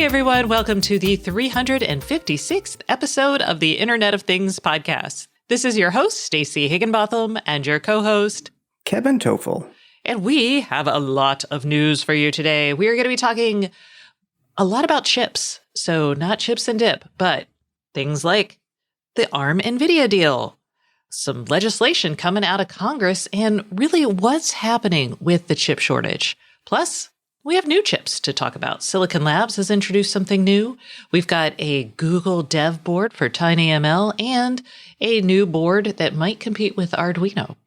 Hey everyone, welcome to the 356th episode of the Internet of Things podcast. This is your host, Stacey Higginbotham, and your co-host, Kevin Toffel. And we have a lot of news for you today. We are going to be talking a lot about chips. So not chips and dip, but things like the ARM NVIDIA deal, some legislation coming out of Congress, and really what's happening with the chip shortage. Plus, we have new chips to talk about. Silicon Labs has introduced something new. We've got a Google dev board for TinyML and a new board that might compete with Arduino.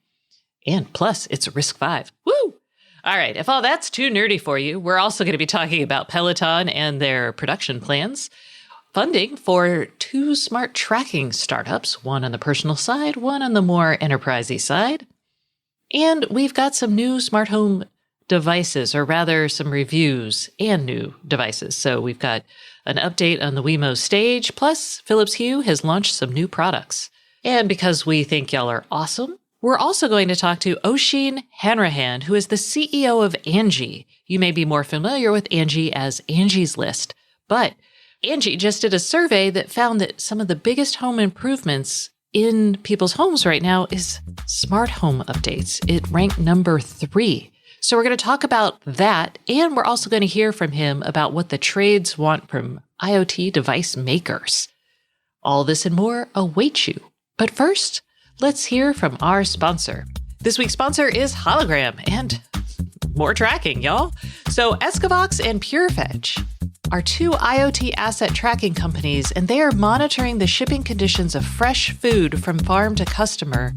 And plus, it's RISC-V. Woo! All right, if all that's too nerdy for you, we're also going to be talking about Peloton and their production plans, funding for two smart tracking startups, one on the personal side, one on the more enterprisey side. And we've got some new smart home devices, or rather some reviews and new devices. So we've got an update on the Wemo Stage, plus Phillips Hue has launched some new products. And because we think y'all are awesome, we're also going to talk to Oshin Hanrahan, who is the CEO of Angie. You may be more familiar with Angie as Angie's List, but Angie just did a survey that found that some of the biggest home improvements in people's homes right now is smart home updates. It ranked number 3. So we're going to talk about that, and we're also going to hear from him about what the trades want from IoT device makers. All this and more await you. But first, let's hear from our sponsor. This week's sponsor is Hologram, and more tracking, y'all. So Escavox and PureFetch are two IoT asset tracking companies, and they are monitoring the shipping conditions of fresh food from farm to customer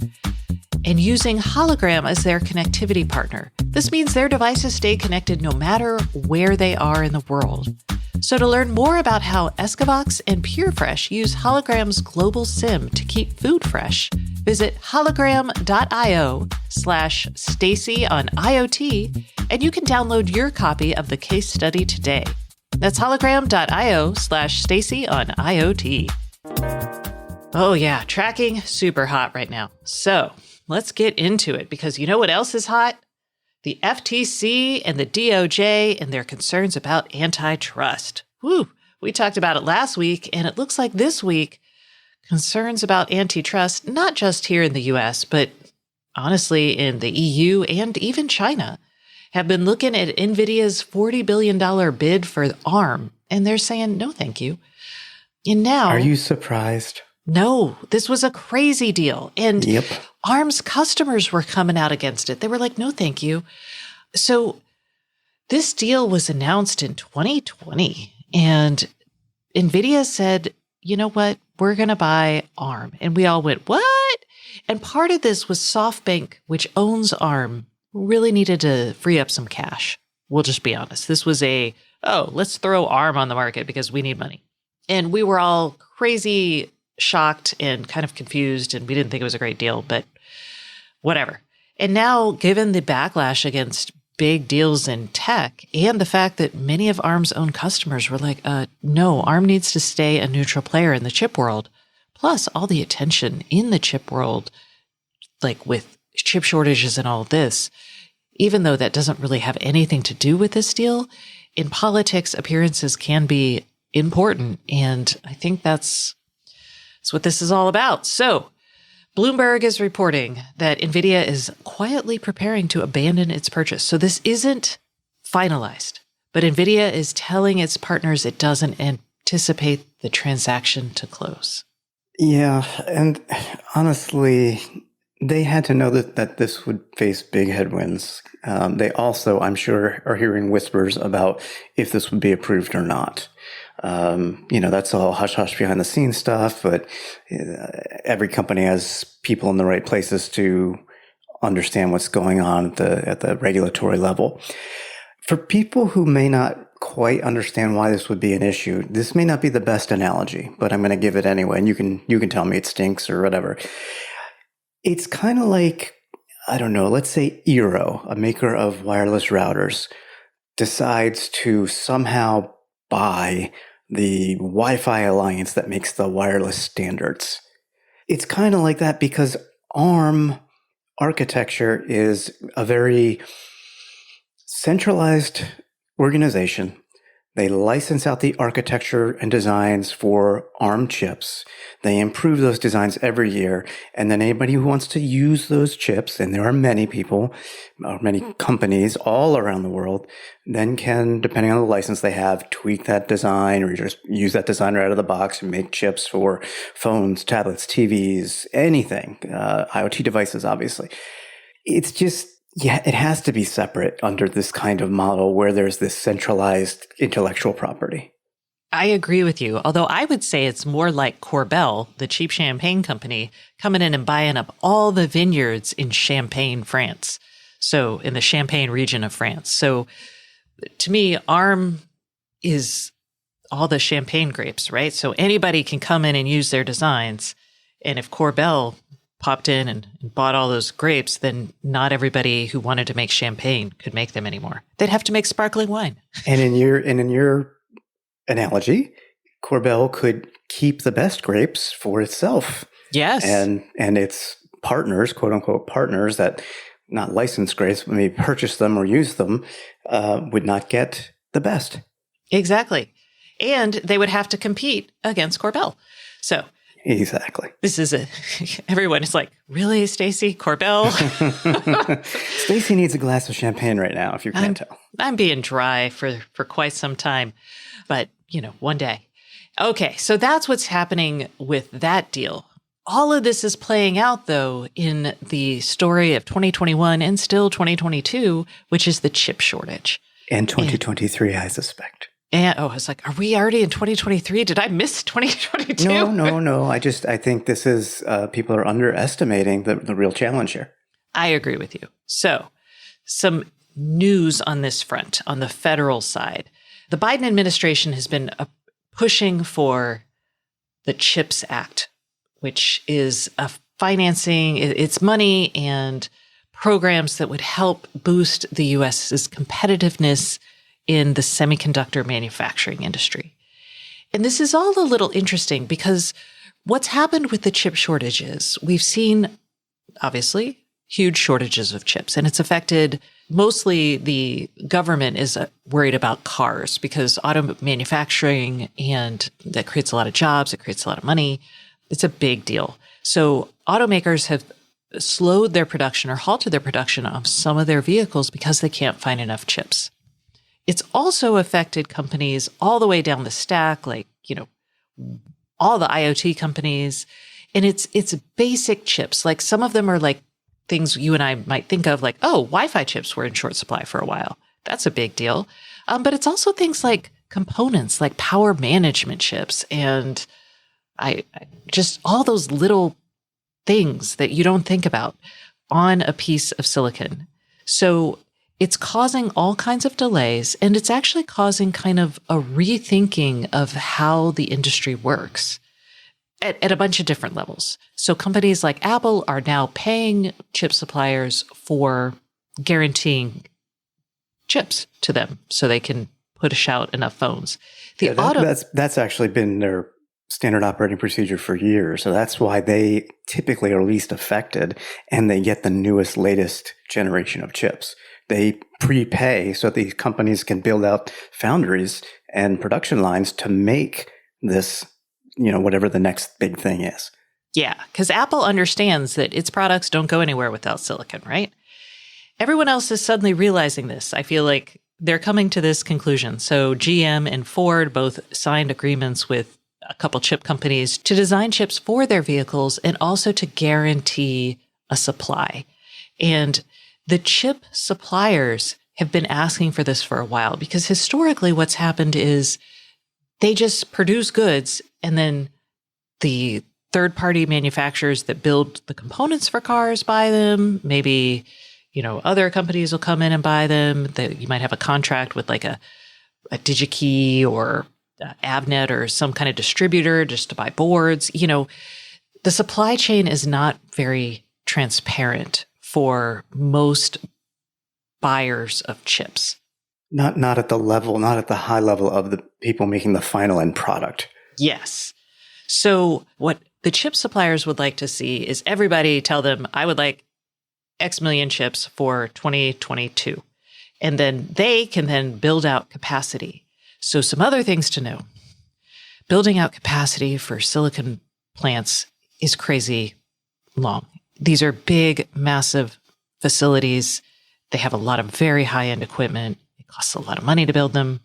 and using Hologram as their connectivity partner. This means their devices stay connected no matter where they are in the world. So to learn more about how Escavox and PureFresh use Hologram's global SIM to keep food fresh, visit hologram.io/Stacey on IoT, and you can download your copy of the case study today. That's hologram.io/Stacey on IoT. Oh yeah, tracking, super hot right now. So let's get into it, because you know what else is hot? The FTC and the DOJ and their concerns about antitrust. Woo! We talked about it last week, and it looks like this week, concerns about antitrust, not just here in the US, but honestly in the EU and even China, have been looking at NVIDIA's $40 billion bid for ARM, and they're saying, no, thank you. And now... Are you surprised? No, this was a crazy deal. And Yep. ARM's customers were coming out against it. They were like, no, thank you. So this deal was announced in 2020, and NVIDIA said, you know what? We're going to buy ARM. And we all went, what? And part of this was SoftBank, which owns ARM, really needed to free up some cash. We'll just be honest. This was let's throw ARM on the market because we need money. And we were all crazy shocked and kind of confused, and we didn't think it was a great deal, but whatever. And now, given the backlash against big deals in tech and the fact that many of ARM's own customers were like, no, ARM needs to stay a neutral player in the chip world, plus all the attention in the chip world, like with chip shortages and all this, even though that doesn't really have anything to do with this deal, in politics, appearances can be important, and I think that's what this is all about. So Bloomberg is reporting that NVIDIA is quietly preparing to abandon its purchase. So this isn't finalized, but NVIDIA is telling its partners it doesn't anticipate the transaction to close. Yeah, and honestly, they had to know that this would face big headwinds. They also, I'm sure, are hearing whispers about if this would be approved or not. That's all hush-hush behind the scenes stuff, but every company has people in the right places to understand what's going on at the regulatory level. For people who may not quite understand why this would be an issue, this may not be the best analogy, but I'm going to give it anyway, and you can tell me it stinks or whatever. It's kind of like, I don't know, let's say Eero, a maker of wireless routers, decides to somehow buy the Wi-Fi alliance that makes the wireless standards. It's kind of like that because ARM architecture is a very centralized organization They license out the architecture and designs for ARM chips. They improve those designs every year. And then anybody who wants to use those chips, and there are many people, many companies all around the world, then can, depending on the license they have, tweak that design or just use that design right out of the box and make chips for phones, tablets, TVs, anything, IoT devices, obviously. It's just, yeah, it has to be separate under this kind of model where there's this centralized intellectual property. I agree with you, although I would say it's more like Korbel, the cheap champagne company, coming in and buying up all the vineyards in Champagne, France. So in the Champagne region of France. So to me, ARM is all the champagne grapes, right? So anybody can come in and use their designs. And if Korbel popped in and bought all those grapes, then not everybody who wanted to make champagne could make them anymore. They'd have to make sparkling wine. And in your analogy, Korbel could keep the best grapes for itself. Yes. And its partners, quote unquote partners, that not licensed grapes, but maybe purchase them or use them, would not get the best. Exactly. And they would have to compete against Korbel. So exactly. This is everyone is like, really, Stacy? Korbel? Stacy needs a glass of champagne right now, if you can't tell. I'm being dry for quite some time, but, one day. Okay, so that's what's happening with that deal. All of this is playing out, though, in the story of 2021 and still 2022, which is the chip shortage. And 2023, I suspect. And I was like, are we already in 2023? Did I miss 2022? No. I think this is, people are underestimating the real challenge here. I agree with you. So some news on this front, on the federal side. The Biden administration has been pushing for the CHIPS Act, which is a financing, it's money and programs that would help boost the U.S.'s competitiveness in the semiconductor manufacturing industry. And this is all a little interesting because what's happened with the chip shortages, we've seen, obviously, huge shortages of chips, and it's affected mostly the government is worried about cars because auto manufacturing, and that creates a lot of jobs, it creates a lot of money. It's a big deal. So automakers have slowed their production or halted their production of some of their vehicles because they can't find enough chips. It's also affected companies all the way down the stack, like, all the IoT companies. And it's basic chips. Like some of them are like things you and I might think of like, oh, Wi-Fi chips were in short supply for a while. That's a big deal. But it's also things like components, like power management chips. And I just all those little things that you don't think about on a piece of silicon. So it's causing all kinds of delays, and it's actually causing kind of a rethinking of how the industry works at a bunch of different levels. So companies like Apple are now paying chip suppliers for guaranteeing chips to them so they can push out enough phones. That's actually been their standard operating procedure for years. So that's why they typically are least affected, and they get the newest, latest generation of chips. They prepay so that these companies can build out foundries and production lines to make this, whatever the next big thing is. Yeah, because Apple understands that its products don't go anywhere without silicon, right? Everyone else is suddenly realizing this. I feel like they're coming to this conclusion. So GM and Ford both signed agreements with a couple chip companies to design chips for their vehicles and also to guarantee a supply. And the chip suppliers have been asking for this for a while because historically what's happened is they just produce goods and then the third-party manufacturers that build the components for cars buy them. Maybe, other companies will come in and buy them. You might have a contract with like a DigiKey or Avnet or some kind of distributor just to buy boards. The supply chain is not very transparent for most buyers of chips. Not at the high level of the people making the final end product. Yes. So what the chip suppliers would like to see is everybody tell them, I would like X million chips for 2022. And then they can then build out capacity. So some other things to know. Building out capacity for silicon plants is crazy long. These are big, massive facilities. They have a lot of very high-end equipment. It costs a lot of money to build them.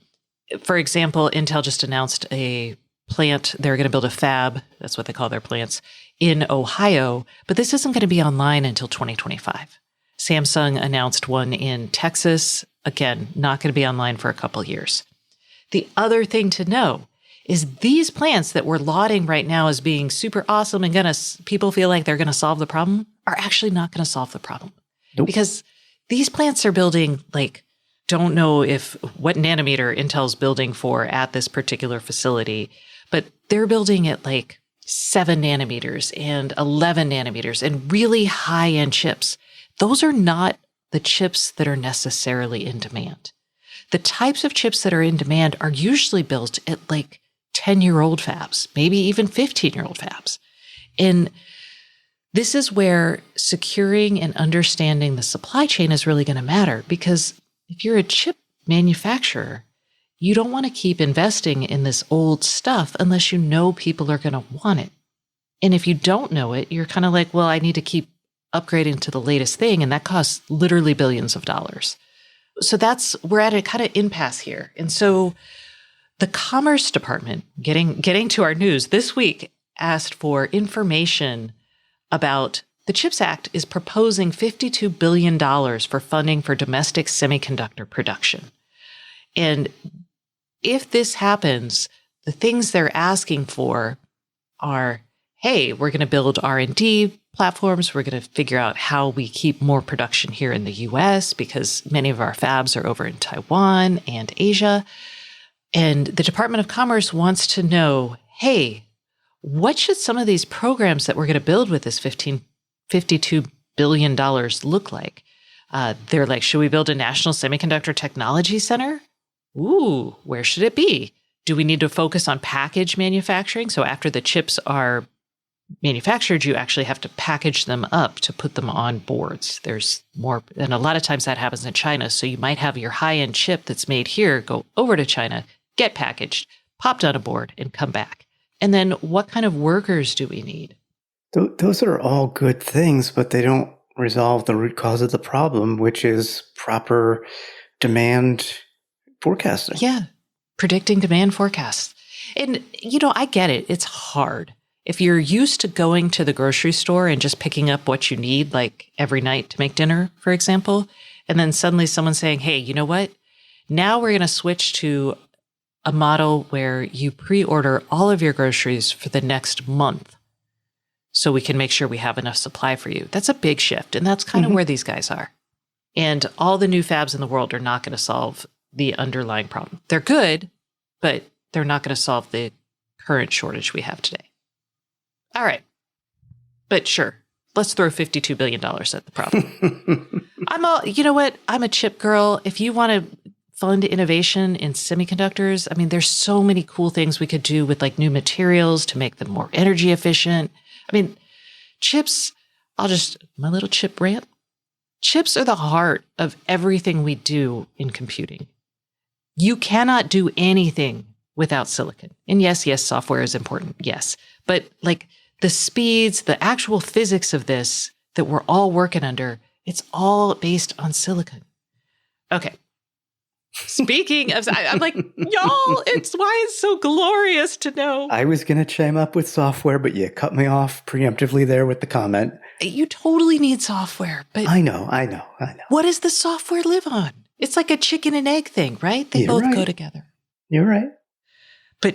For example, Intel just announced a plant. They're going to build a fab. That's what they call their plants in Ohio. But this isn't going to be online until 2025. Samsung announced one in Texas. Again, not going to be online for a couple of years. The other thing to know is these plants that we're lauding right now as being super awesome and people feel like they're going to solve the problem are actually not going to solve the problem. Nope. Because these plants are building don't know what nanometer Intel's building for at this particular facility, but they're building at 7 nanometers and 11 nanometers and really high-end chips. Those are not the chips that are necessarily in demand. The types of chips that are in demand are usually built at 10-year-old fabs, maybe even 15-year-old fabs. And this is where securing and understanding the supply chain is really going to matter, because if you're a chip manufacturer, you don't want to keep investing in this old stuff unless you know people are going to want it. And if you don't know it, you're kind of well, I need to keep upgrading to the latest thing, and that costs literally billions of dollars. So we're at a kind of impasse here. And so the Commerce Department, getting to our news this week, asked for information about the CHIPS Act is proposing $52 billion for funding for domestic semiconductor production. And if this happens, the things they're asking for are, hey, we're going to build R&D platforms. We're going to figure out how we keep more production here in the US because many of our fabs are over in Taiwan and Asia. And the Department of Commerce wants to know, hey, what should some of these programs that we're going to build with this $52 billion look like? They're like, should we build a national semiconductor technology center? Ooh, where should it be? Do we need to focus on package manufacturing? So after the chips are manufactured, you actually have to package them up to put them on boards. There's more, and a lot of times that happens in China. So you might have your high-end chip that's made here go over to China, get packaged, popped on a board, and come back. And then what kind of workers do we need? Those are all good things, but they don't resolve the root cause of the problem, which is proper demand forecasting. Yeah, predicting demand forecasts. And, I get it. It's hard. If you're used to going to the grocery store and just picking up what you need, every night to make dinner, for example, and then suddenly someone's saying, hey, you know what? Now we're going to switch to a model where you pre-order all of your groceries for the next month so we can make sure we have enough supply for you. That's a big shift. And that's kind of where these guys are. And all the new fabs in the world are not going to solve the underlying problem. They're good, but they're not going to solve the current shortage we have today. All right. But sure, let's throw $52 billion at the problem. You know what? I'm a chip girl. If you want to fund innovation in semiconductors, there's so many cool things we could do with new materials to make them more energy efficient. Chips, my little chip rant. Chips are the heart of everything we do in computing. You cannot do anything without silicon. And yes, software is important. Yes. But the speeds, the actual physics of this that we're all working under, it's all based on silicon. Okay. Speaking of, I'm y'all, it's why it's so glorious to know. I was going to chime up with software, but you cut me off preemptively there with the comment. You totally need software, but I know. What does the software live on? It's like a chicken and egg thing, right? They both go together. You're right. But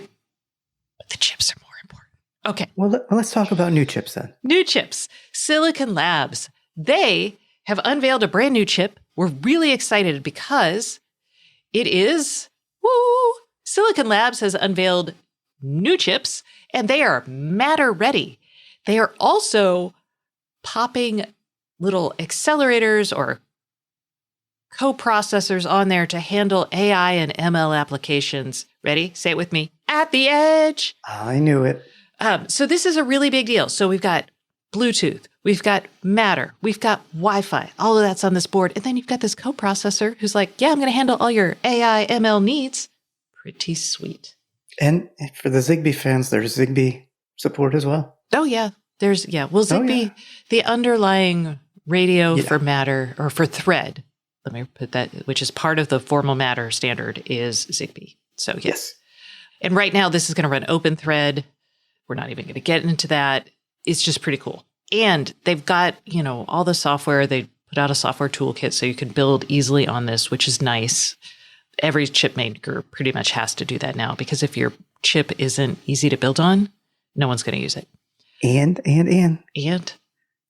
the chips are more important. Okay. Well, let's talk about new chips then. New chips. Silicon Labs. They have unveiled a brand new chip. We're really excited because it is, Silicon Labs has unveiled new chips, and they are Matter ready. They are also popping little accelerators or coprocessors on there to handle AI and ML applications. Ready? Say it with me. At the edge. I knew it. So this is a really big deal. So we've got Bluetooth, we've got Matter, we've got Wi-Fi, all of that's on this board. And then you've got this coprocessor who's like, yeah, I'm going to handle all your AI ML needs. Pretty sweet. And for the Zigbee fans, there's Zigbee support as well. Oh, yeah. Well, Zigbee, the underlying radio for Matter or for Thread, let me put that, which is part of the formal Matter standard, is Zigbee. So, yes. And right now, this is going to run Open Thread. We're not even going to get into that. It's just pretty cool. And they've got, all the software. They put out a software toolkit so you can build easily on this, which is nice. Every chip maker pretty much has to do that now, because if your chip isn't easy to build on, no one's going to use it. And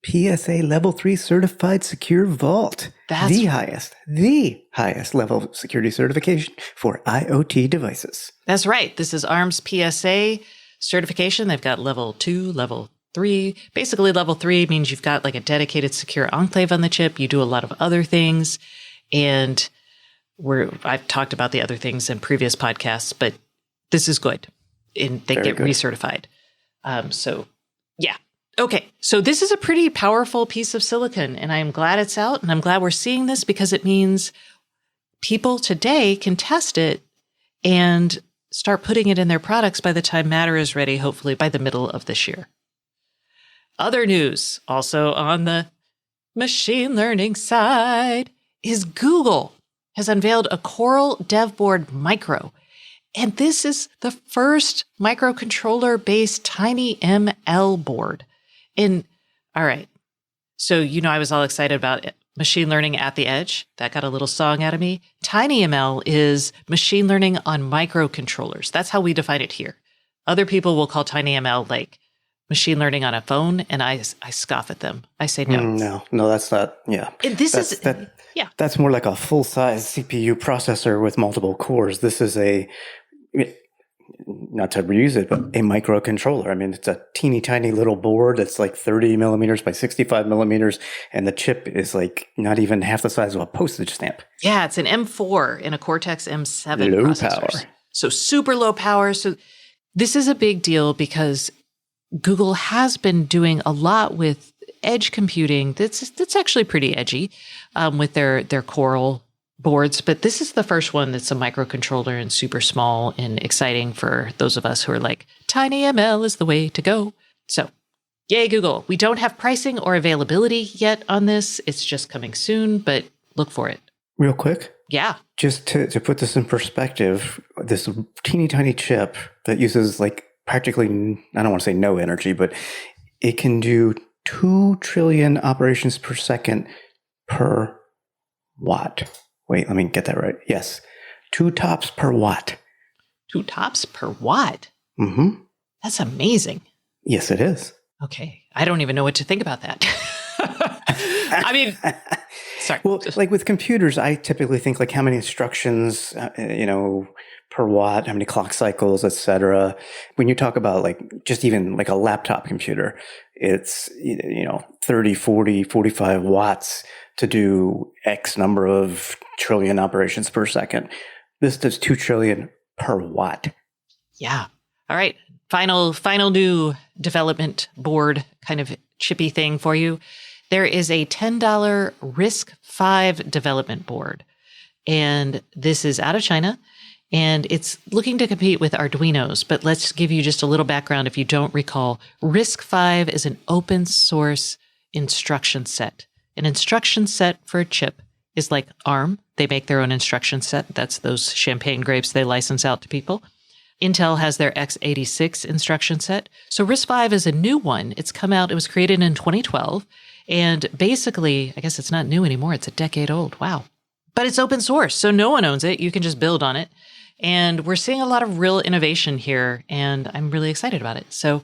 PSA Level 3 certified secure vault. That's the highest level of security certification for IoT devices. That's right. This is ARM's PSA certification. They've got level 2, level 3. Basically, level 3 means you've got like a dedicated secure enclave on the chip. You do a lot of other things. And I've talked about the other things in previous podcasts, but this is good. And they get recertified. Okay. So this is a pretty powerful piece of silicon, and I'm glad it's out, and I'm glad we're seeing this, because it means people today can test it and start putting it in their products by the time Matter is ready, hopefully by the middle of this year. Other news, also on the machine learning side, is Google has unveiled a Coral DevBoard Micro. And this is the first microcontroller-based TinyML board. And all right, so I was all excited about machine learning at the edge. That got a little song out of me. TinyML is machine learning on microcontrollers. That's how we define it here. Other people will call TinyML like machine learning on a phone, and I scoff at them. I say no. No, that's not. Yeah, and that's more like a full-size CPU processor with multiple cores. This is not to reuse it, but a microcontroller. I mean, it's a teeny tiny little board that's like 30 millimeters by 65 millimeters, and the chip is like not even half the size of a postage stamp. Yeah, it's an M4 in a Cortex M7 low processors. Power. So super low power. So this is a big deal because Google has been doing a lot with edge computing. That's actually pretty edgy with their Coral boards, but this is the first one that's a microcontroller and super small and exciting for those of us who are like, TinyML is the way to go. So, yay, Google. We don't have pricing or availability yet on this. It's just coming soon, but look for it. Real quick. Yeah. Just to put this in perspective, this teeny tiny chip that uses like practically, I don't want to say no energy, but it can do 2 trillion operations per second per watt. Wait, let me get that right. Yes. 2 TOPS per watt. 2 TOPS per watt? Mm-hmm. That's amazing. Yes, it is. Okay. I don't even know what to think about that. I mean, sorry. Well, like with computers, I typically think like how many instructions, per watt, how many clock cycles, etc. When you talk about like just even like a laptop computer, it's 30, 40, 45 watts to do X number of trillion operations per second. This does 2 trillion per watt. Yeah. All right. Final new development board kind of chippy thing for you. There is a $10 RISC-V development board. And this is out of China. And it's looking to compete with Arduinos. But let's give you just a little background if you don't recall. RISC-V is an open source instruction set. An instruction set for a chip is like ARM. They make their own instruction set. That's those champagne grapes they license out to people. Intel has their x86 instruction set. So RISC-V is a new one. It's come out. It was created in 2012. And basically, I guess it's not new anymore. It's a decade old. Wow. But it's open source, so no one owns it. You can just build on it. And we're seeing a lot of real innovation here, and I'm really excited about it. So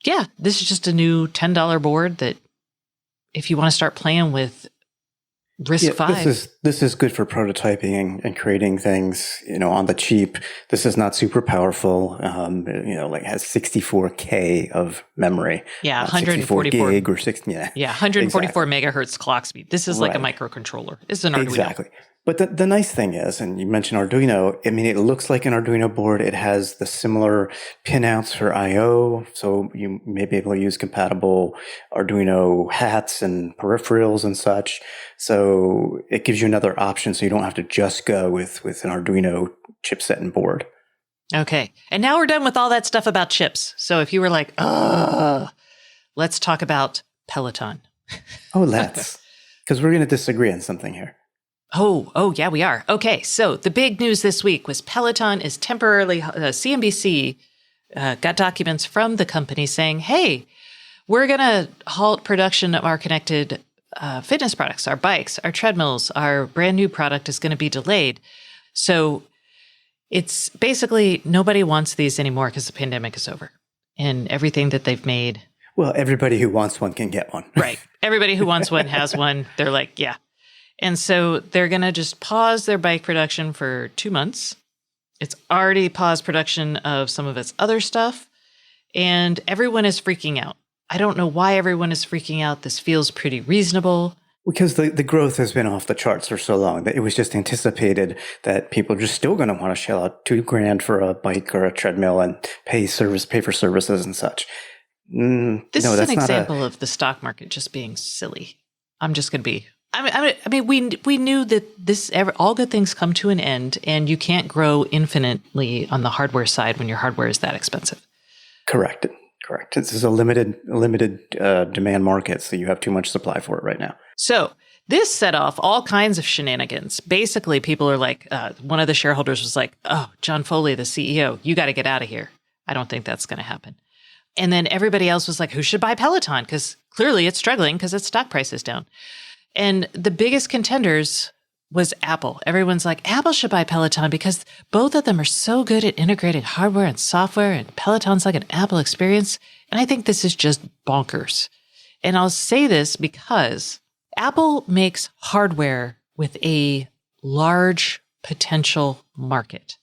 yeah, this is just a new $10 board that if you want to start playing with RISC-V. This is good for prototyping and creating things, on the cheap. This is not super powerful. Like has 64K of memory. Yeah, 144 gig or 60. Yeah, 144 megahertz clock speed. This is like a microcontroller. This is an Arduino. Exactly. But the nice thing is, and you mentioned Arduino, I mean, it looks like an Arduino board. It has the similar pinouts for I/O, so you may be able to use compatible Arduino hats and peripherals and such. So it gives you another option, so you don't have to just go with an Arduino chipset and board. Okay. And now we're done with all that stuff about chips. So if you were like, let's talk about Peloton. Oh, let's. Because we're going to disagree on something here. Oh, yeah, we are. Okay. So the big news this week was Peloton is temporarily, CNBC got documents from the company saying, hey, we're going to halt production of our connected fitness products, our bikes, our treadmills, our brand new product is going to be delayed. So it's basically nobody wants these anymore because the pandemic is over and everything that they've made. Well, everybody who wants one can get one. Right. Everybody who wants one has one. They're like, yeah. And so they're going to just pause their bike production for 2 months. It's already paused production of some of its other stuff. And everyone is freaking out. I don't know why everyone is freaking out. This feels pretty reasonable. Because the growth has been off the charts for so long that it was just anticipated that people are just still going to want to shell out $2,000 for a bike or a treadmill and pay for services and such. This is an example of the stock market just being silly. I'm just going to be. I mean, we knew that all good things come to an end, and you can't grow infinitely on the hardware side when your hardware is that expensive. Correct. This is a limited demand market, so you have too much supply for it right now. So this set off all kinds of shenanigans. Basically, people are like, one of the shareholders was like, oh, John Foley, the CEO, you got to get out of here. I don't think that's going to happen. And then everybody else was like, who should buy Peloton? Because clearly it's struggling because its stock price is down. And the biggest contenders was Apple. Everyone's like, Apple should buy Peloton because both of them are so good at integrating hardware and software, and Peloton's like an Apple experience. And I think this is just bonkers. And I'll say this because Apple makes hardware with a large potential market.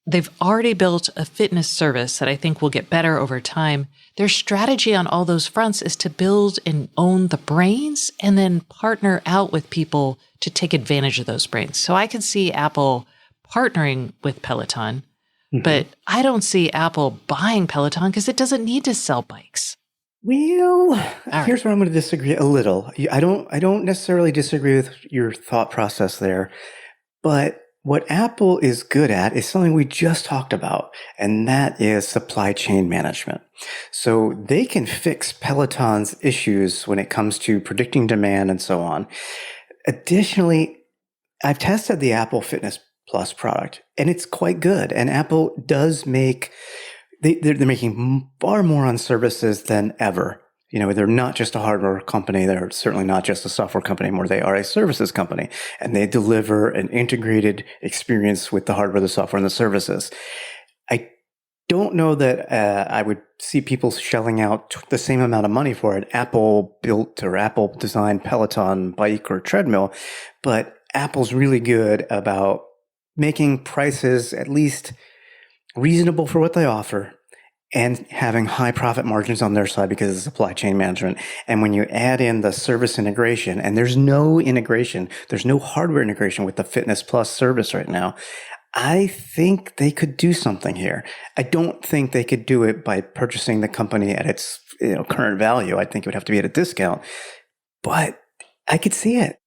They've already built a fitness service that I think will get better over time. Their strategy on all those fronts is to build and own the brains and then partner out with people to take advantage of those brains. So I can see Apple partnering with Peloton, but I don't see Apple buying Peloton because it doesn't need to sell bikes. Well, here's where I'm going to disagree a little. I don't necessarily disagree with your thought process there, but what Apple is good at is something we just talked about, and that is supply chain management. So they can fix Peloton's issues when it comes to predicting demand and so on. Additionally, I've tested the Apple Fitness Plus product, and it's quite good. And Apple does make, they're making far more on services than ever. You know, they're not just a hardware company. They're certainly not just a software company anymore. They are a services company, and they deliver an integrated experience with the hardware, the software, and the services. I don't know that I would see people shelling out the same amount of money for it. Apple built or Apple designed Peloton bike or treadmill, but Apple's really good about making prices at least reasonable for what they offer, and having high profit margins on their side because of supply chain management. And when you add in the service integration, and there's no integration, there's no hardware integration with the Fitness Plus service right now, I think they could do something here. I don't think they could do it by purchasing the company at its current value. I think it would have to be at a discount, but I could see it.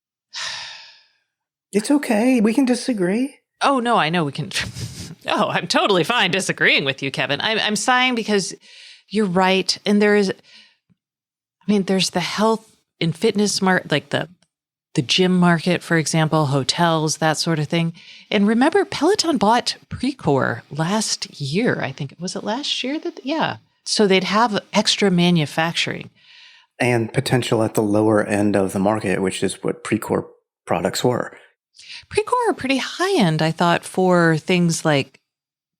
It's okay. We can disagree. Oh, no, I know we can. Oh, I'm totally fine disagreeing with you, Kevin. I'm sighing because you're right. And there's the health and fitness market, like the gym market, for example, hotels, that sort of thing. And remember, Peloton bought Precor last year. I think, was it last year? Yeah. So they'd have extra manufacturing. And potential at the lower end of the market, which is what Precor products were. Precor are pretty high end, I thought, for things like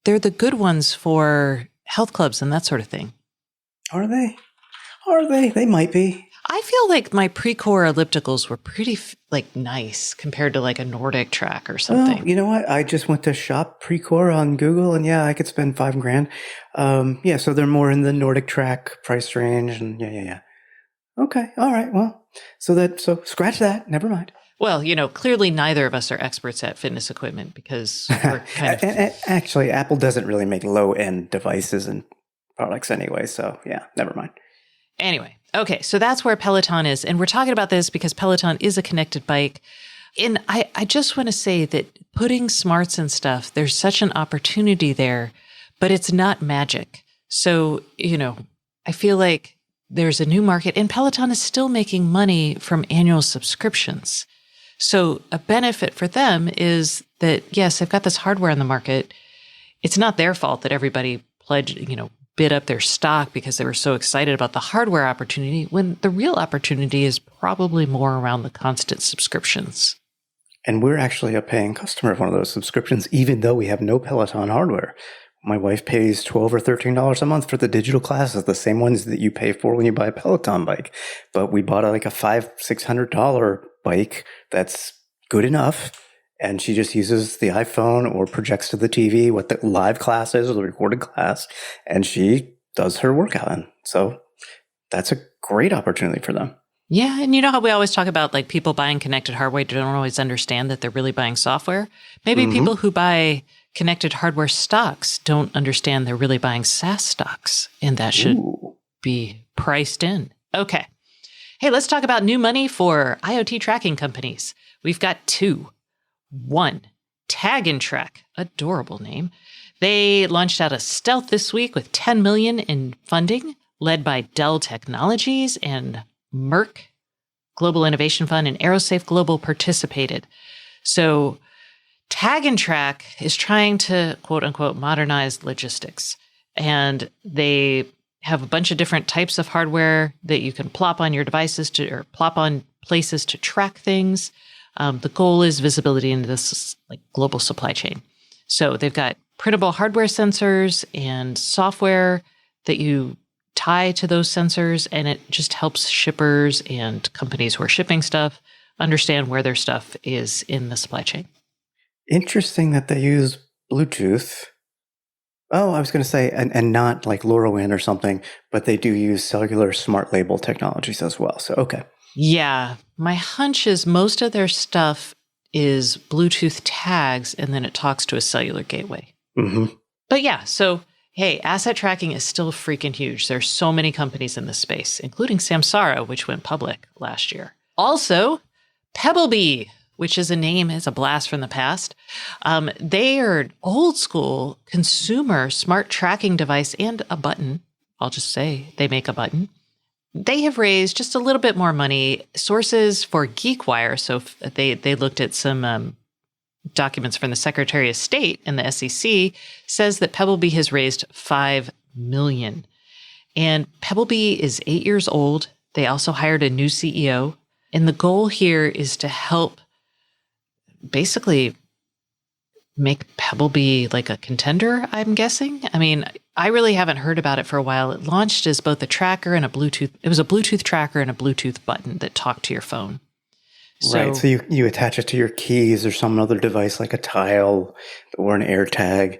they're the good ones for health clubs and that sort of thing. Are they? They might be. I feel like my Precor ellipticals were pretty nice compared to like a Nordic Track or something. Well, you know what? I just went to shop Precor on Google, and yeah, I could spend $5,000. So they're more in the Nordic Track price range, and yeah. Okay, all right. Well, so scratch that. Never mind. Well, clearly neither of us are experts at fitness equipment because we're kind of... and actually, Apple doesn't really make low-end devices and products anyway, so yeah, never mind. Anyway, okay, so that's where Peloton is. And we're talking about this because Peloton is a connected bike. And I just want to say that putting smarts in stuff, there's such an opportunity there, but it's not magic. So, I feel like there's a new market, and Peloton is still making money from annual subscriptions. So a benefit for them is that, yes, they've got this hardware on the market. It's not their fault that everybody bid up their stock because they were so excited about the hardware opportunity, when the real opportunity is probably more around the constant subscriptions. And we're actually a paying customer of one of those subscriptions, even though we have no Peloton hardware. My wife pays $12 or $13 a month for the digital classes, the same ones that you pay for when you buy a Peloton bike. But we bought a $500-$600 bike that's good enough. And she just uses the iPhone or projects to the TV what the live class is or the recorded class. And she does her workout. And so that's a great opportunity for them. Yeah. And you know how we always talk about like people buying connected hardware don't always understand that they're really buying software? Maybe people who buy connected hardware stocks don't understand they're really buying SaaS stocks, and that should be priced in. Okay. Hey, let's talk about new money for IoT tracking companies. We've got two. One, Tag and Track, adorable name. They launched out a stealth this week with $10 million in funding, led by Dell Technologies and Merck Global Innovation Fund, and Aerosafe Global participated. So Tag and Track is trying to, quote unquote, modernize logistics. And they have a bunch of different types of hardware that you can plop on your devices or plop on places to track things. The goal is visibility into this like global supply chain. So they've got printable hardware sensors and software that you tie to those sensors, and it just helps shippers and companies who are shipping stuff understand where their stuff is in the supply chain. Interesting that they use Bluetooth. Oh, I was going to say, and not like LoRaWAN or something, but they do use cellular smart label technologies as well. So, okay. Yeah. My hunch is most of their stuff is Bluetooth tags, and then it talks to a cellular gateway. Mm-hmm. But yeah, so hey, asset tracking is still freaking huge. There's so many companies in this space, including Samsara, which went public last year. Also, Pebblebee, which is a blast from the past. They are an old school consumer smart tracking device and a button. I'll just say they make a button. They have raised just a little bit more money. Sources for GeekWire, so they looked at some documents from the Secretary of State and the SEC, says that Pebblebee has raised $5 million. And Pebblebee is 8 years old. They also hired a new CEO. And the goal here is to help basically make Pebblebee like a contender, I'm guessing. I mean, I really haven't heard about it for a while. It launched as both a tracker and a Bluetooth. It was a Bluetooth tracker and a Bluetooth button that talked to your phone. Right. So you attach it to your keys or some other device like a Tile or an AirTag.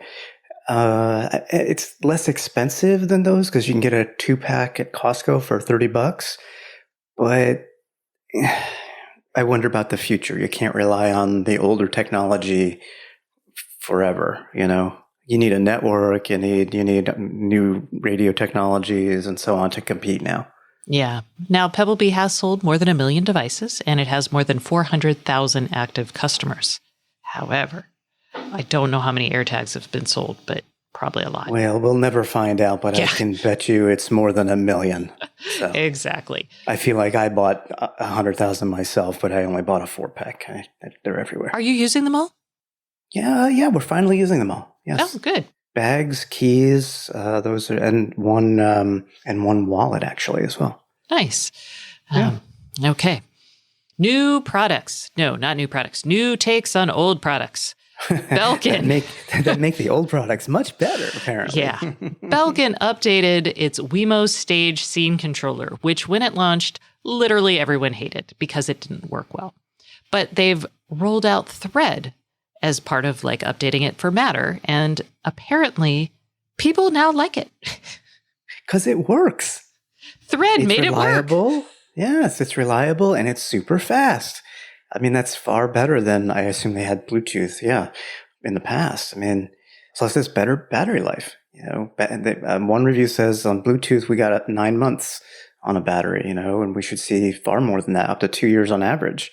It's less expensive than those because you can get a 2-pack at Costco for $30. But I wonder about the future. You can't rely on the older technology forever. You need a network. You need new radio technologies and so on to compete now. Yeah. Now, Pebblebee has sold more than 1 million devices, and it has more than 400,000 active customers. However, I don't know how many AirTags have been sold, but probably a lot. Well, we'll never find out, but yeah. I can bet you it's more than 1 million. So exactly. I feel like I bought 100,000 myself, but I only bought a 4-pack. They're everywhere. Are you using them all? Yeah, we're finally using them all. Yes. Oh, good. Bags, keys, those are, and one wallet actually as well. Nice. Yeah. Okay. New products. No, not new products. New takes on old products. Belkin. that make the old products much better, apparently. Yeah. Belkin updated its Wemo Stage Scene Controller, which when it launched, literally everyone hated because it didn't work well. But they've rolled out Thread as part of like updating it for Matter. And apparently people now like it. Because it works. Thread made it work. Yes, it's reliable and it's super fast. I mean, that's far better than I assume they had Bluetooth, in the past. I mean, so it's just better battery life. One review says on Bluetooth, we got 9 months on a battery, and we should see far more than that, up to 2 years on average.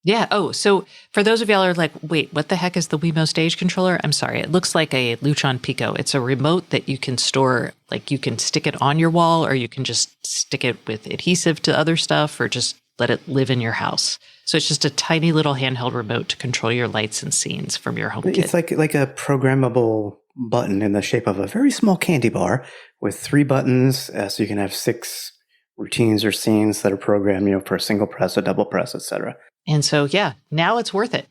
Yeah. Oh, so for those of y'all who are like, wait, what the heck is the Wemo Stage controller? I'm sorry. It looks like a Lutron Pico. It's a remote that you can store, like you can stick it on your wall, or you can just stick it with adhesive to other stuff, or just let it live in your house. So it's just a tiny little handheld remote to control your lights and scenes from your home kit. It's like a programmable button in the shape of a very small candy bar with 3 buttons, so you can have 6 routines or scenes that are programmed, for a single press, a double press, etc. And so, yeah, now it's worth it.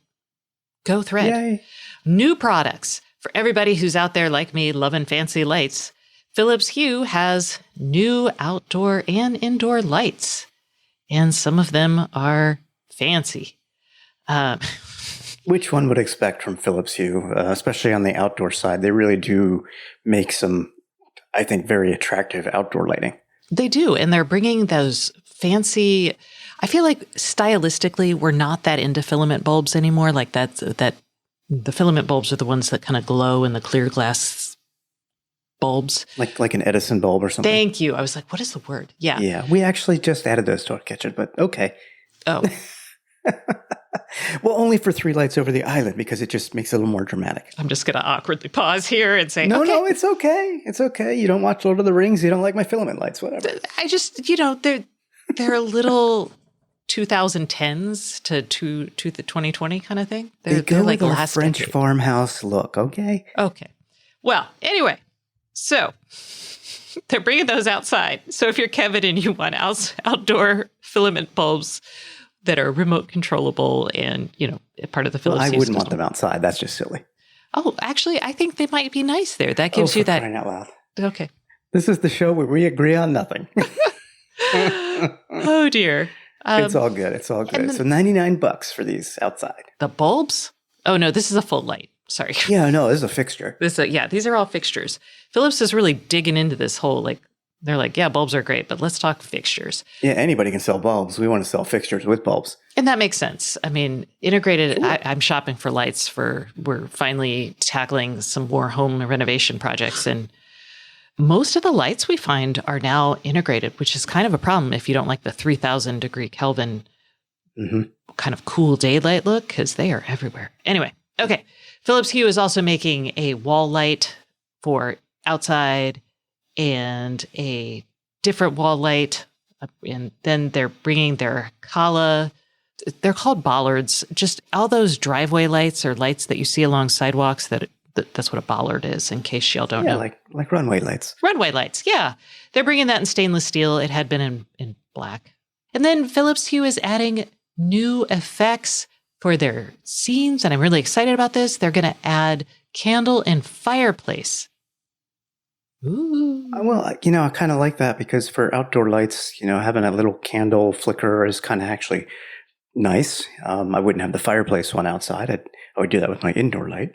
Go Thread. Yay. New products. For everybody who's out there like me loving fancy lights, Philips Hue has new outdoor and indoor lights. And some of them are fancy. Which one would expect from Philips Hue, especially on the outdoor side? They really do make some, I think, very attractive outdoor lighting. They do. And they're bringing those fancy, I feel like stylistically, we're not that into filament bulbs anymore. Like that the filament bulbs are the ones that kind of glow in the clear glass bulbs. Like an Edison bulb or something. Thank you. I was like, what is the word? Yeah. Yeah. We actually just added those to our kitchen, but okay. Oh. Well, only for 3 lights over the island because it just makes it a little more dramatic. I'm just going to awkwardly pause here and say, No, okay. no, it's okay. It's okay. You don't watch Lord of the Rings. You don't like my filament lights, whatever. I just, they're a little 2010s to the 2020 kind of thing. They're like our last French decade. farmhouse look, okay? Okay. Well, anyway, so they're bringing those outside. So if you're Kevin and you want outdoor filament bulbs that are remote controllable and, part of the Philips I Hue wouldn't want system. them outside. That's just silly. Oh, actually, I think they might be nice there. That gives you for that. crying out loud. Okay. This is the show where we agree on nothing. Oh, dear. It's all good. It's all good. So $99 for these outside. The bulbs? Oh, no, this is a full light. Sorry. Yeah, no, this is a fixture. These are all fixtures. Philips is really digging into this whole, they're like, yeah, bulbs are great, but let's talk fixtures. Yeah, anybody can sell bulbs. We want to sell fixtures with bulbs. And that makes sense. I mean, integrated, I'm shopping for lights we're finally tackling some more home renovation projects. And most of the lights we find are now integrated, which is kind of a problem if you don't like the 3,000 degree Kelvin kind of cool daylight look, because they are everywhere. Anyway, okay. Philips Hue is also making a wall light for outside and a different wall light. And then they're bringing their Kala, they're called bollards, just all those driveway lights or lights that you see along sidewalks. That's what a bollard is, in case y'all don't know. Like runway lights. Runway lights, yeah. They're bringing that in stainless steel. It had been in black. And then Philips Hue is adding new effects for their scenes, and I'm really excited about this. They're going to add candle and fireplace. Ooh. Well, I kind of like that because for outdoor lights, having a little candle flicker is kind of actually nice. I wouldn't have the fireplace one outside. I would do that with my indoor light.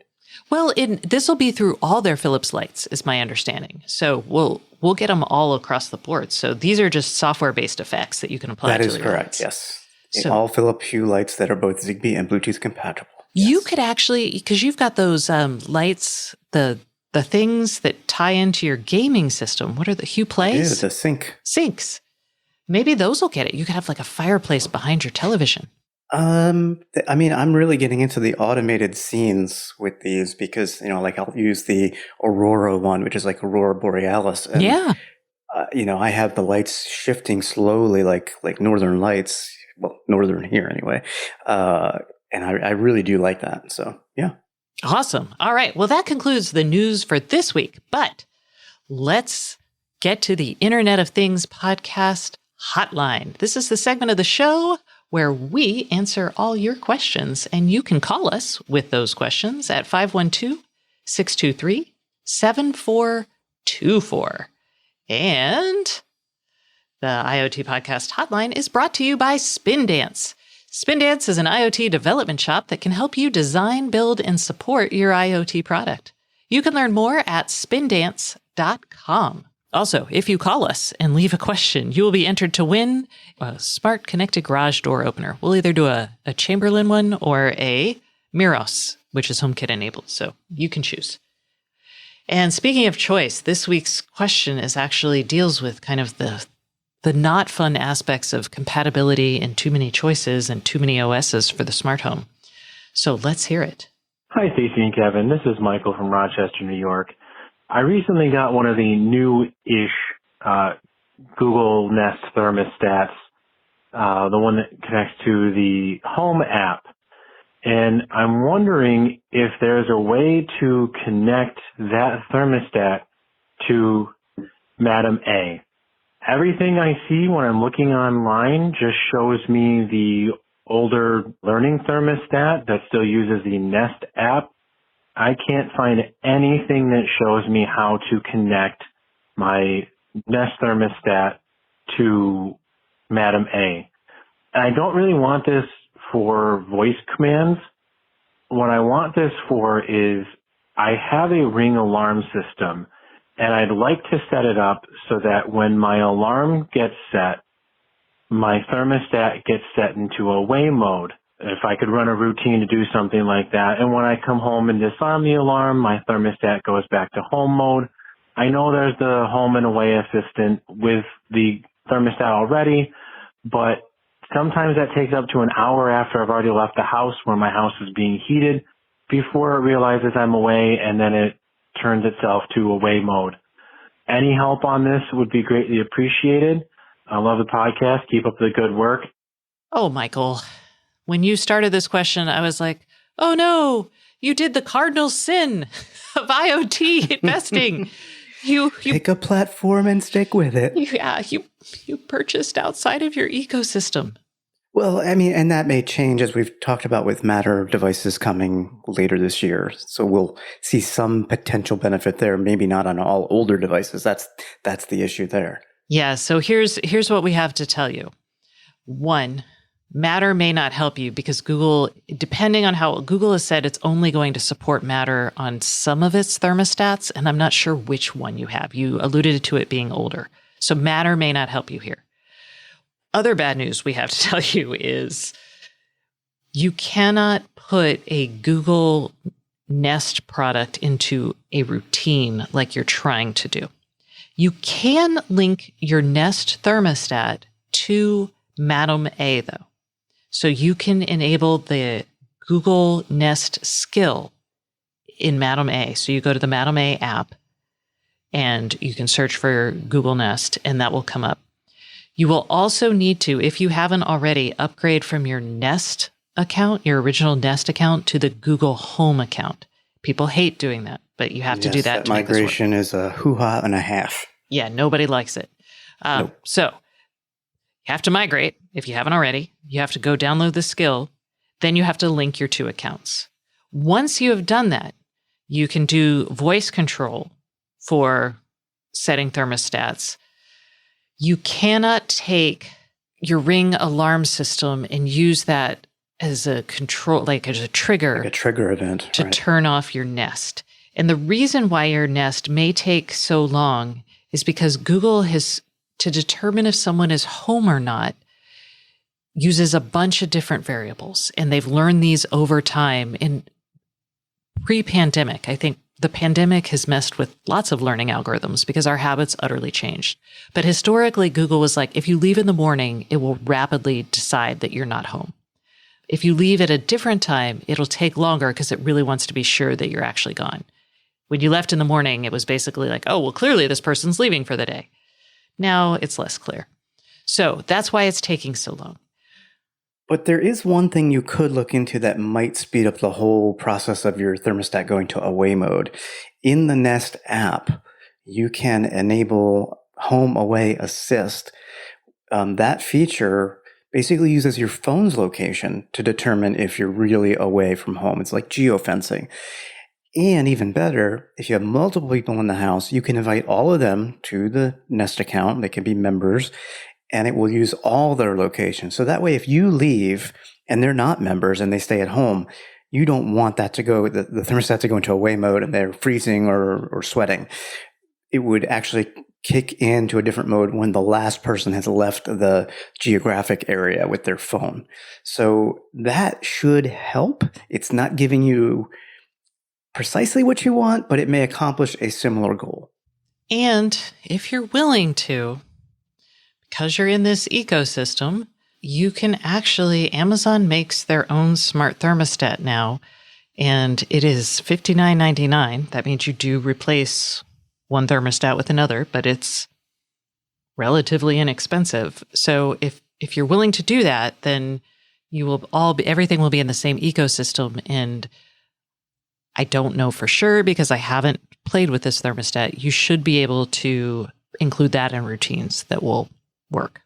Well, this will be through all their Philips lights, is my understanding. So we'll get them all across the board. So these are just software-based effects that you can apply to your lights. That is correct, yes. So, all Philips Hue lights that are both Zigbee and Bluetooth compatible. You could actually, because you've got those lights, the things that tie into your gaming system. What are the Hue Plays? Yeah, the sync. Sinks. Maybe those will get it. You could have like a fireplace behind your television. I'm really getting into the automated scenes with these because, I'll use the Aurora one, which is like Aurora Borealis. And, yeah. I have the lights shifting slowly, like Northern Lights. Well, Northern here anyway. And I really do like that. So, yeah. Awesome. All right. Well, that concludes the news for this week. But let's get to the Internet of Things podcast hotline. This is the segment of the show where we answer all your questions, and you can call us with those questions at 512-623-7424. And the IoT podcast hotline is brought to you by Spindance. Spindance is an IoT development shop that can help you design, build, and support your IoT product. You can learn more at spindance.com. Also, if you call us and leave a question, you will be entered to win a smart connected garage door opener. We'll either do a Chamberlain one or a Miros, which is HomeKit enabled. So you can choose. And speaking of choice, this week's question is actually deals with kind of the the not fun aspects of compatibility and too many choices and too many OSs for the smart home. So let's hear it. Hi, Stacey and Kevin. This is Michael from Rochester, New York. I recently got one of the new-ish Google Nest thermostats, the one that connects to the Home app. And I'm wondering if there's a way to connect that thermostat to Madam A. Everything I see when I'm looking online just shows me the older learning thermostat that still uses the Nest app. I can't find anything that shows me how to connect my Nest thermostat to Madam A. I don't really want this for voice commands. What I want this for is I have a Ring alarm system, and I'd like to set it up so that when my alarm gets set, my thermostat gets set into away mode. If I could run a routine to do something like that, and when I come home and disarm the alarm, my thermostat goes back to home mode. I know there's the home and away assistant with the thermostat already, but sometimes that takes up to an hour after I've already left the house where my house is being heated before it realizes I'm away, and then it turns itself to away mode. Any help on this would be greatly appreciated. I love the podcast. Keep up the good work. Oh, Michael, when you started this question, I was like, oh no, you did the cardinal sin of IoT investing. You pick a platform and stick with it. You purchased outside of your ecosystem. Well, I mean, and that may change as we've talked about with Matter devices coming later this year. So we'll see some potential benefit there, maybe not on all older devices. That's the issue there. Yeah, so here's what we have to tell you. One, Matter may not help you because Google, depending on how Google has said, it's only going to support Matter on some of its thermostats, and I'm not sure which one you have. You alluded to it being older. So Matter may not help you here. Other bad news we have to tell you is you cannot put a Google Nest product into a routine like you're trying to do. You can link your Nest thermostat to Madam A, though. So you can enable the Google Nest skill in Madam A. So you go to the Madam A app and you can search for Google Nest and that will come up. You will also need to, if you haven't already, upgrade from your Nest account, your original Nest account, to the Google Home account. People hate doing that, but you have to do that. That migration is a hoo-ha and a half. Yeah, nobody likes it. Nope. So you have to migrate if you haven't already. You have to go download the skill. Then you have to link your two accounts. Once you have done that, you can do voice control for setting thermostats. You cannot take your Ring alarm system and use that as a control, like as a trigger. Like a trigger event. To turn off your Nest. And the reason why your Nest may take so long is because Google has, to determine if someone is home or not, uses a bunch of different variables. And they've learned these over time. In pre-pandemic, I think the pandemic has messed with lots of learning algorithms because our habits utterly changed. But historically, Google was like, if you leave in the morning, it will rapidly decide that you're not home. If you leave at a different time, it'll take longer because it really wants to be sure that you're actually gone. When you left in the morning, it was basically like, oh, well, clearly this person's leaving for the day. Now it's less clear. So that's why it's taking so long. But there is one thing you could look into that might speed up the whole process of your thermostat going to away mode. In the Nest app, you can enable Home Away Assist. That feature basically uses your phone's location to determine if you're really away from home. It's like geofencing. And even better, if you have multiple people in the house, you can invite all of them to the Nest account. They can be members, and it will use all their locations. So that way, if you leave and they're not members and they stay at home, you don't want that to go, the thermostat to go into away mode and they're freezing or sweating. It would actually kick into a different mode when the last person has left the geographic area with their phone. So that should help. It's not giving you precisely what you want, but it may accomplish a similar goal. And if you're willing to, because you're in this ecosystem, you can actually, Amazon makes their own smart thermostat now, and it is $59.99. That means you do replace one thermostat with another, but it's relatively inexpensive. So if you're willing to do that, then you will everything will be in the same ecosystem. And I don't know for sure because I haven't played with this thermostat. You should be able to include that in routines that will work.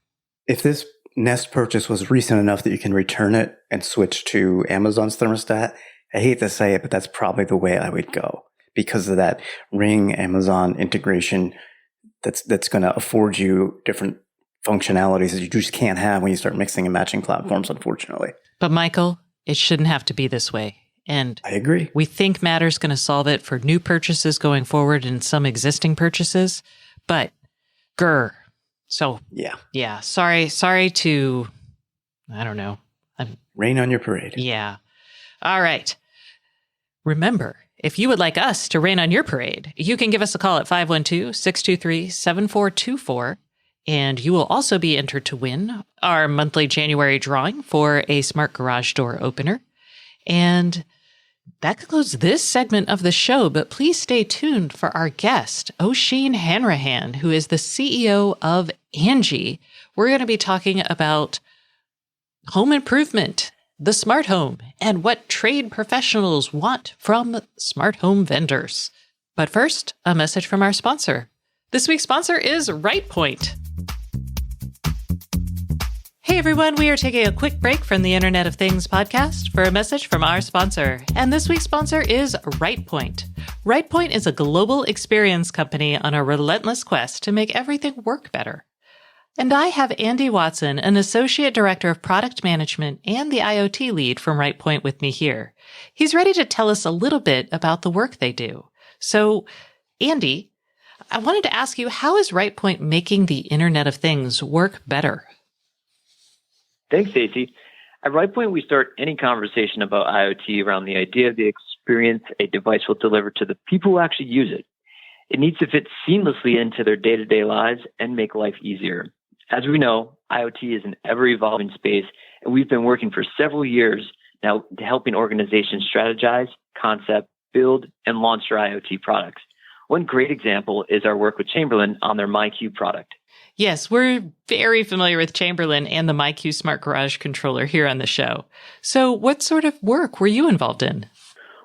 If this Nest purchase was recent enough that you can return it and switch to Amazon's thermostat, I hate to say it, but that's probably the way I would go because of that Ring Amazon integration that's going to afford you different functionalities that you just can't have when you start mixing and matching platforms, unfortunately. But Michael, it shouldn't have to be this way. And I agree. We think Matter's going to solve it for new purchases going forward and some existing purchases. But, So, yeah. Sorry to, I don't know. Rain on your parade. Yeah. All right. Remember, if you would like us to rain on your parade, you can give us a call at 512-623-7424. And you will also be entered to win our monthly January drawing for a smart garage door opener. And that concludes this segment of the show, but please stay tuned for our guest, Oisin Hanrahan, who is the CEO of Angie. We're going to be talking about home improvement, the smart home, and what trade professionals want from smart home vendors. But first, a message from our sponsor. This week's sponsor is Rightpoint. Hey everyone, we are taking a quick break from the Internet of Things podcast for a message from our sponsor. And this week's sponsor is Rightpoint. Rightpoint is a global experience company on a relentless quest to make everything work better. And I have Andy Watson, an associate director of product management and the IoT lead from Rightpoint with me here. He's ready to tell us a little bit about the work they do. So, Andy, I wanted to ask you, how is Rightpoint making the Internet of Things work better? Thanks, Stacey. At Rightpoint, we start any conversation about IoT around the idea of the experience a device will deliver to the people who actually use it. It needs to fit seamlessly into their day-to-day lives and make life easier. As we know, IoT is an ever-evolving space, and we've been working for several years now helping organizations strategize, concept, build, and launch their IoT products. One great example is our work with Chamberlain on their MyQ product. Yes, we're very familiar with Chamberlain and the MyQ Smart Garage controller here on the show. So what sort of work were you involved in?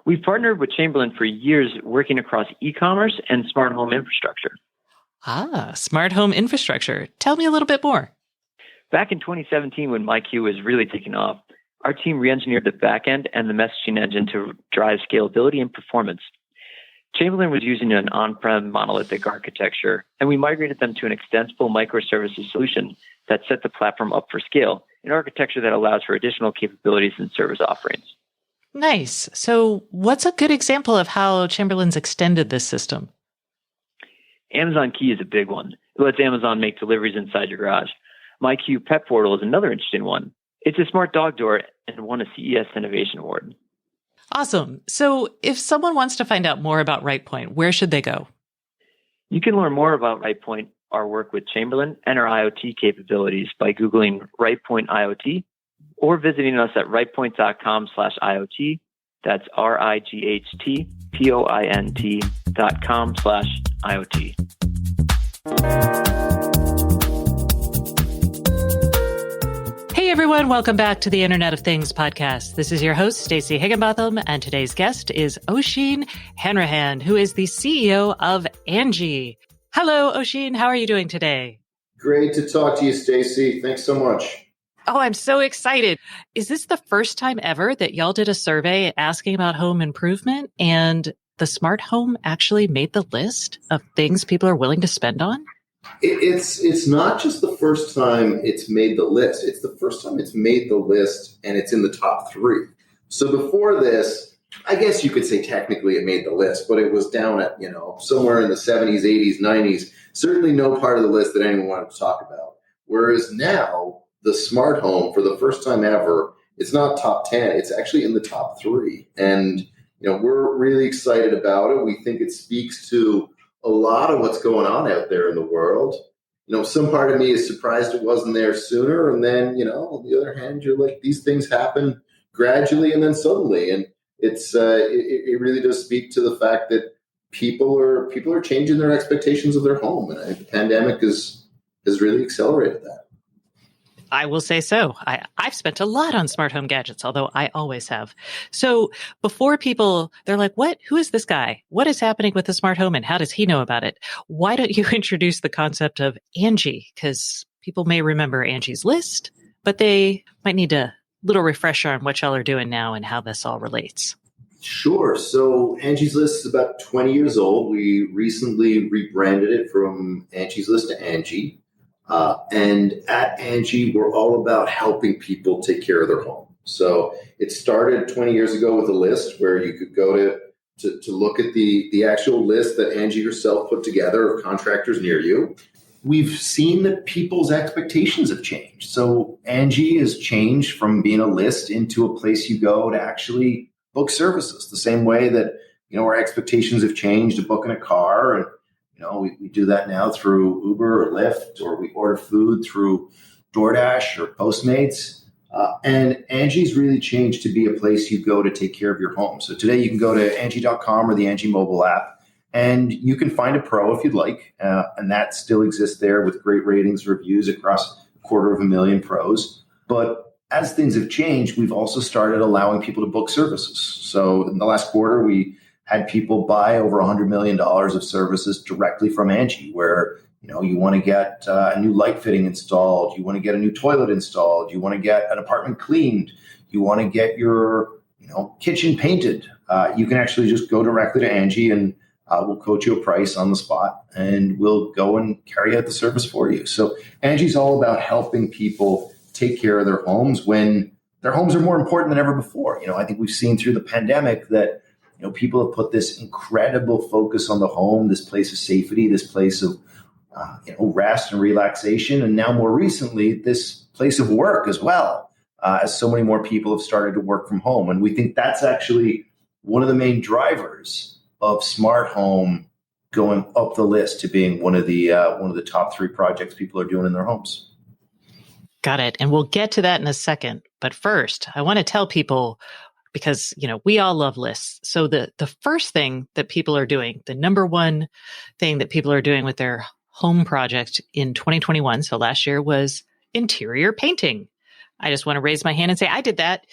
We've partnered with Chamberlain for years working across e-commerce and smart home infrastructure. Smart home infrastructure. Tell me a little bit more. Back in 2017, when MyQ was really taking off, our team re-engineered the backend and the messaging engine to drive scalability and performance. Chamberlain was using an on-prem monolithic architecture, and we migrated them to an extensible microservices solution that set the platform up for scale, an architecture that allows for additional capabilities and service offerings. Nice. So what's a good example of how Chamberlain's extended this system? Amazon Key is a big one. It lets Amazon make deliveries inside your garage. MyQ Pet Portal is another interesting one. It's a smart dog door and won a CES Innovation Award. Awesome. So if someone wants to find out more about Rightpoint, where should they go? You can learn more about Rightpoint, our work with Chamberlain, and our IoT capabilities by Googling Rightpoint IoT or visiting us at rightpoint.com/IoT. That's RIGHTPOINT.com/IoT. Hey everyone, welcome back to the Internet of Things podcast. This is your host, Stacey Higginbotham, and today's guest is Oisin Hanrahan, who is the CEO of Angie. Hello, Oisin. How are you doing today? Great to talk to you, Stacey. Thanks so much. Oh, I'm so excited. Is this the first time ever that y'all did a survey asking about home improvement and the smart home actually made the list of things people are willing to spend on? It's not just the first time it's made the list. It's the first time it's made the list and it's in the top 3. So before this, I guess you could say technically it made the list, but it was down at, somewhere in the 70s, 80s, 90s. Certainly no part of the list that anyone wanted to talk about. Whereas now, the smart home, for the first time ever, it's not top 10. It's actually in the top 3. And, we're really excited about it. We think it speaks to a lot of what's going on out there in the world. some part of me is surprised it wasn't there sooner. And then, on the other hand, you're like, these things happen gradually and then suddenly. And it really does speak to the fact that people are changing their expectations of their home. And I think the pandemic has really accelerated that. I will say so. I've spent a lot on smart home gadgets, although I always have. So before people, they're like, what? Who is this guy? What is happening with the smart home and how does he know about it? Why don't you introduce the concept of Angie? Because people may remember Angie's List, but they might need a little refresher on what y'all are doing now and how this all relates. Sure. So Angie's List is about 20 years old. We recently rebranded it from Angie's List to Angie. And at Angie, we're all about helping people take care of their home. So it started 20 years ago with a list where you could go to look at the actual list that Angie herself put together of contractors near you. We've seen that people's expectations have changed. So Angie has changed from being a list into a place you go to actually book services, the same way that, our expectations have changed to booking a car. And we do that now through Uber or Lyft, or we order food through DoorDash or Postmates. And Angie's really changed to be a place you go to take care of your home. So today you can go to Angie.com or the Angie mobile app, and you can find a pro if you'd like. And that still exists there with great ratings, reviews across 250,000 pros. But as things have changed, we've also started allowing people to book services. So in the last quarter, we had people buy over $100 million of services directly from Angie, where, you want to get a new light fitting installed, you want to get a new toilet installed, you want to get an apartment cleaned, you want to get your, kitchen painted. You can actually just go directly to Angie and we'll quote you a price on the spot and we'll go and carry out the service for you. So Angie's all about helping people take care of their homes when their homes are more important than ever before. I think we've seen through the pandemic that people have put this incredible focus on the home, this place of safety, this place of rest and relaxation, and now more recently, this place of work as well, as so many more people have started to work from home. And we think that's actually one of the main drivers of smart home going up the list to being one of the top 3 projects people are doing in their homes. Got it. And we'll get to that in a second. But first, I want to tell people, because, we all love lists. So the first thing that people are doing, the number one thing that people are doing with their home project in 2021, so last year, was interior painting. I just want to raise my hand and say I did that.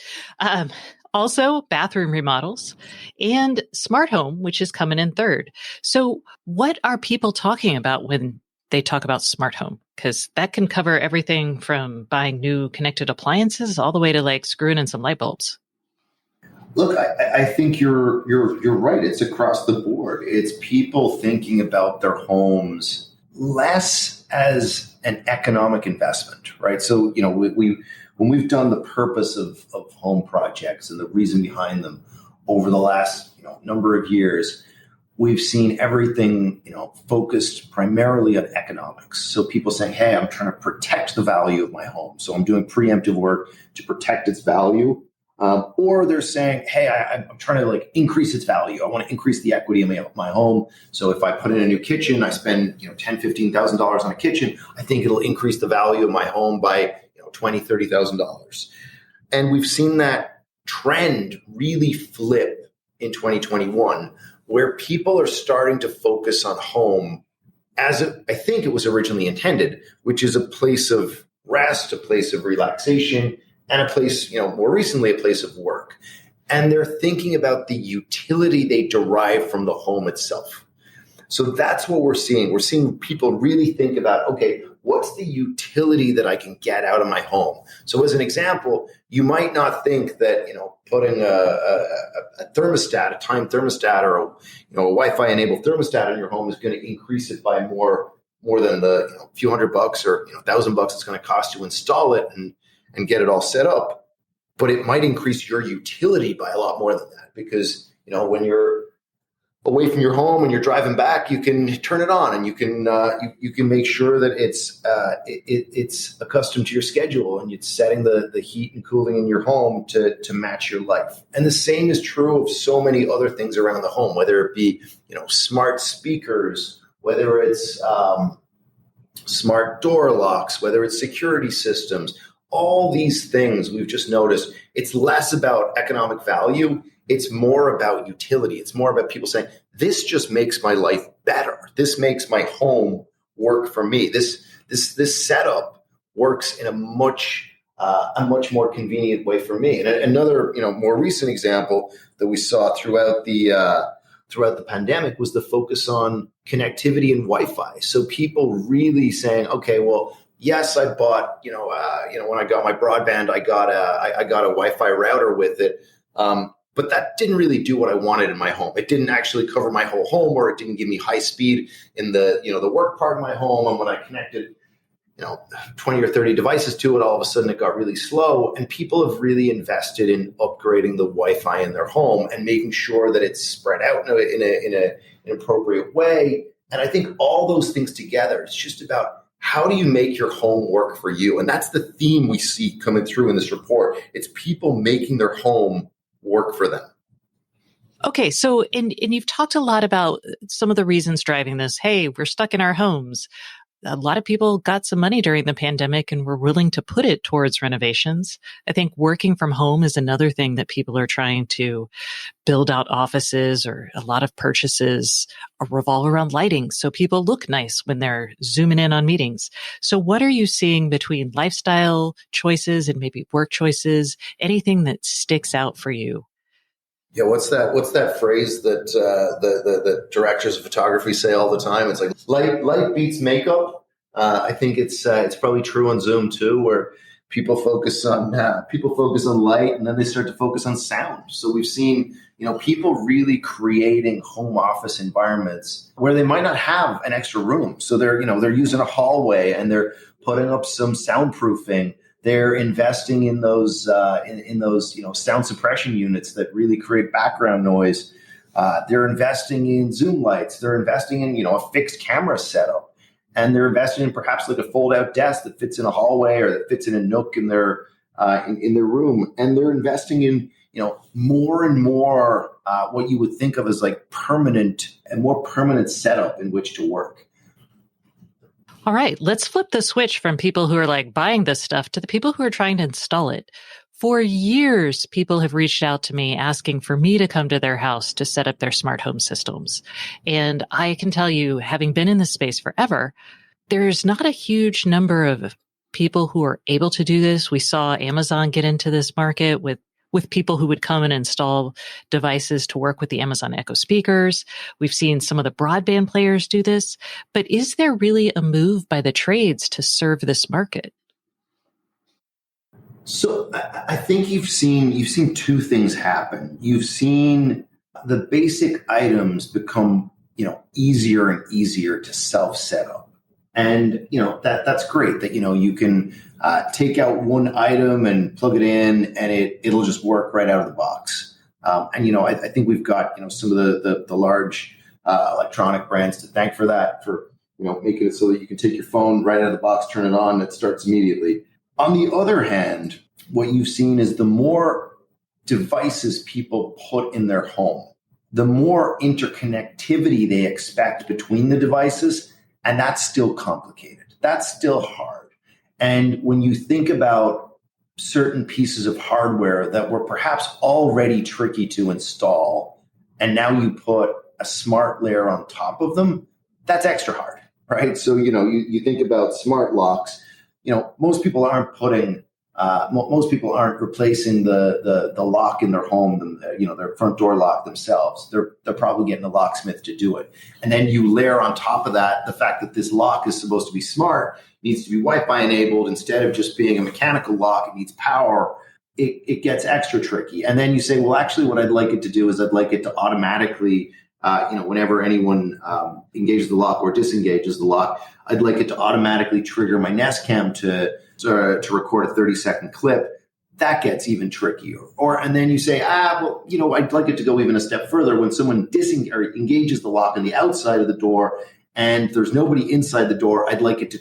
Also, bathroom remodels and smart home, which is coming in third. So what are people talking about when they talk about smart home? Because that can cover everything from buying new connected appliances all the way to screwing in some light bulbs. Look, I think you're right. It's across the board. It's people thinking about their homes less as an economic investment, right? So, when we've done the purpose of home projects and the reason behind them over the last number of years, we've seen everything focused primarily on economics. So people saying, hey, I'm trying to protect the value of my home, so I'm doing preemptive work to protect its value. Or they're saying, hey, I'm trying to increase its value. I want to increase the equity of my home. So if I put in a new kitchen, I spend $10,000, $15,000 on a kitchen, I think it'll increase the value of my home by $20,000, $30,000. And we've seen that trend really flip in 2021, where people are starting to focus on home as I think it was originally intended, which is a place of rest, a place of relaxation, and a place, more recently, a place of work. And they're thinking about the utility they derive from the home itself. So that's what we're seeing. We're seeing people really think about, okay, what's the utility that I can get out of my home? So as an example, you might not think that, putting a thermostat, a timed thermostat, or a Wi-Fi enabled thermostat in your home is going to increase it by more than the few $100 or $1,000 it's going to cost to install it and get it all set up. But it might increase your utility by a lot more than that, because when you're away from your home and you're driving back, you can turn it on and you can make sure that it's accustomed to your schedule and it's setting the heat and cooling in your home to match your life. And the same is true of so many other things around the home, whether it be smart speakers, whether it's smart door locks, whether it's security systems, all these things we've just noticed, it's less about economic value. It's more about utility. It's more about people saying, this just makes my life better. This makes my home work for me. This setup works in a much more convenient way for me. And another, more recent example that we saw throughout the pandemic was the focus on connectivity and Wi-Fi. So people really saying, okay, well, yes, I bought, when I got my broadband, I got a Wi-Fi router with it. But that didn't really do what I wanted in my home. It didn't actually cover my whole home, or it didn't give me high speed in the work part of my home. And when I connected, 20 or 30 devices to it, all of a sudden it got really slow. And people have really invested in upgrading the Wi-Fi in their home and making sure that it's spread out in an appropriate way. And I think all those things together, it's just about how do you make your home work for you? And that's the theme we see coming through in this report. It's people making their home work for them. Okay, so and you've talked a lot about some of the reasons driving this. Hey, we're stuck in our homes. A lot of people got some money during the pandemic and were willing to put it towards renovations. I think working from home is another thing that people are trying to build out offices, or a lot of purchases revolve around lighting. So people look nice when they're zooming in on meetings. So what are you seeing between lifestyle choices and maybe work choices? Anything that sticks out for you? Yeah, what's that phrase that the directors of photography say all the time? It's like light beats makeup. I think it's probably true on Zoom too, where people focus on light, and then they start to focus on sound. So we've seen people really creating home office environments where they might not have an extra room. So they're using a hallway and they're putting up some soundproofing. They're investing in those sound suppression units that really create background noise. They're investing in Zoom lights. They're investing in a fixed camera setup, and they're investing in perhaps like a fold-out desk that fits in a hallway or that fits in a nook in their room. And they're investing in more and more what you would think of as like more permanent setup in which to work. All right, let's flip the switch from people who are like buying this stuff to the people who are trying to install it. For years, people have reached out to me asking for me to come to their house to set up their smart home systems. And I can tell you, having been in this space forever, there's not a huge number of people who are able to do this. We saw Amazon get into this market with people who would come and install devices to work with the Amazon Echo speakers. We've seen some of the broadband players do this. But is there really a move by the trades to serve this market? So I think you've seen two things happen. You've seen the basic items become easier and easier to self-set up. And, that's great that, you can take out one item and plug it in and it'll just work right out of the box. And, I think we've got, some of the large electronic brands to thank for that, for, making it so that you can take your phone right out of the box, turn it on, and it starts immediately. On the other hand, what you've seen is the more devices people put in their home, the more interconnectivity they expect between the devices. And that's still complicated. That's still hard. And when you think about certain pieces of hardware that were perhaps already tricky to install, and now you put a smart layer on top of them, that's extra hard, right? So, you think about smart locks, most people aren't replacing the lock in their home, their front door lock themselves. They're probably getting a locksmith to do it. And then you layer on top of that the fact that this lock is supposed to be smart, needs to be Wi-Fi enabled instead of just being a mechanical lock. It needs power. It gets extra tricky. And then you say, well, actually, what I'd like it to do is I'd like it to automatically, whenever anyone engages the lock or disengages the lock, I'd like it to automatically trigger my Nest Cam to record a 30-second clip. That gets even trickier. And then you say, I'd like it to go even a step further. When someone engages the lock on the outside of the door and there's nobody inside the door, I'd like it to,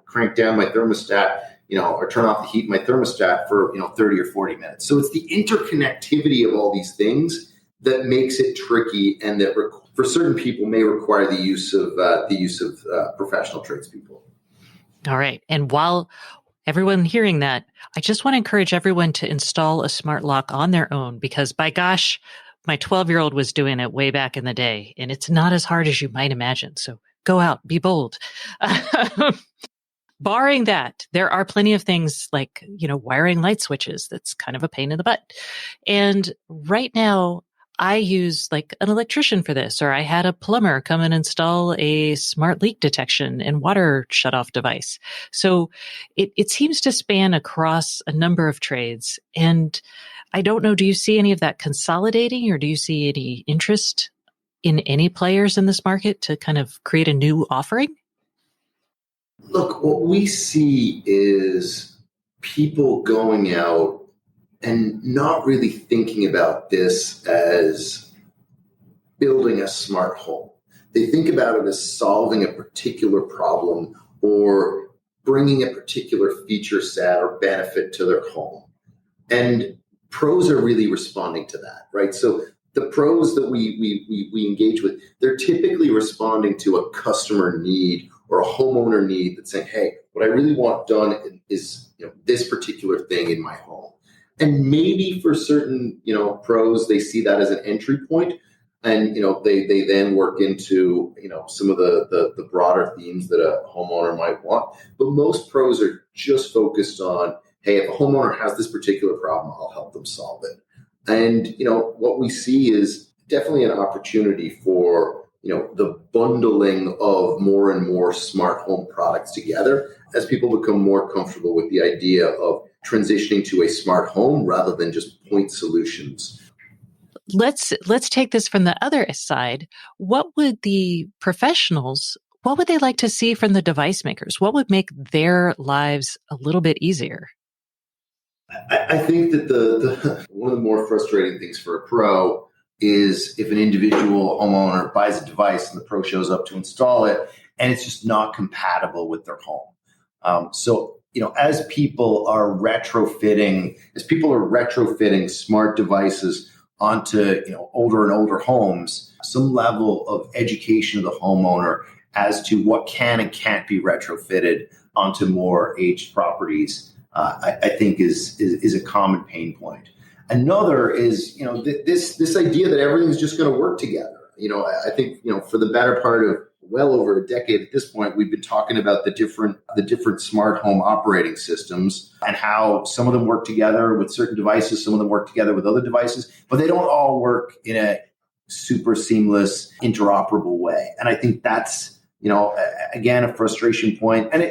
crank down my thermostat, or turn off the heat in my thermostat for, 30 or 40 minutes. So it's the interconnectivity of all these things that makes it tricky, and that for certain people may require the use of professional tradespeople. All right. And while everyone hearing that, I just want to encourage everyone to install a smart lock on their own because by gosh, my 12-year-old was doing it way back in the day, and it's not as hard as you might imagine. So go out, be bold. Barring that, there are plenty of things like, wiring light switches. That's kind of a pain in the butt. And right now, I use like an electrician for this, or I had a plumber come and install a smart leak detection and water shutoff device. So it seems to span across a number of trades. And I don't know, do you see any of that consolidating, or do you see any interest in any players in this market to kind of create a new offering? Look, what we see is people going out and not really thinking about this as building a smart home. They think about it as solving a particular problem or bringing a particular feature set or benefit to their home. And pros are really responding to that, right? So the pros that we engage with, they're typically responding to a customer need or a homeowner need that's saying, hey, what I really want done is this particular thing in my home. And maybe for certain, pros, they see that as an entry point, and they then work into some of the broader themes that a homeowner might want. But most pros are just focused on, hey, if a homeowner has this particular problem, I'll help them solve it. And what we see is definitely an opportunity for the bundling of more and more smart home products together as people become more comfortable with the idea of transitioning to a smart home rather than just point solutions. Let's take this from the other side. What would the professionals, what would they like to see from the device makers? What would make their lives a little bit easier? I think that the one of the more frustrating things for a pro is if an individual homeowner buys a device and the pro shows up to install it and it's just not compatible with their home. So as people are retrofitting smart devices onto older and older homes, some level of education of the homeowner as to what can and can't be retrofitted onto more aged properties, I think is a common pain point. Another is this idea that everything's just going to work together. I think for the better part of well over a decade at this point, we've been talking about the different smart home operating systems and how some of them work together with certain devices, some of them work together with other devices, but they don't all work in a super seamless, interoperable way. And I think that's again, a frustration point. And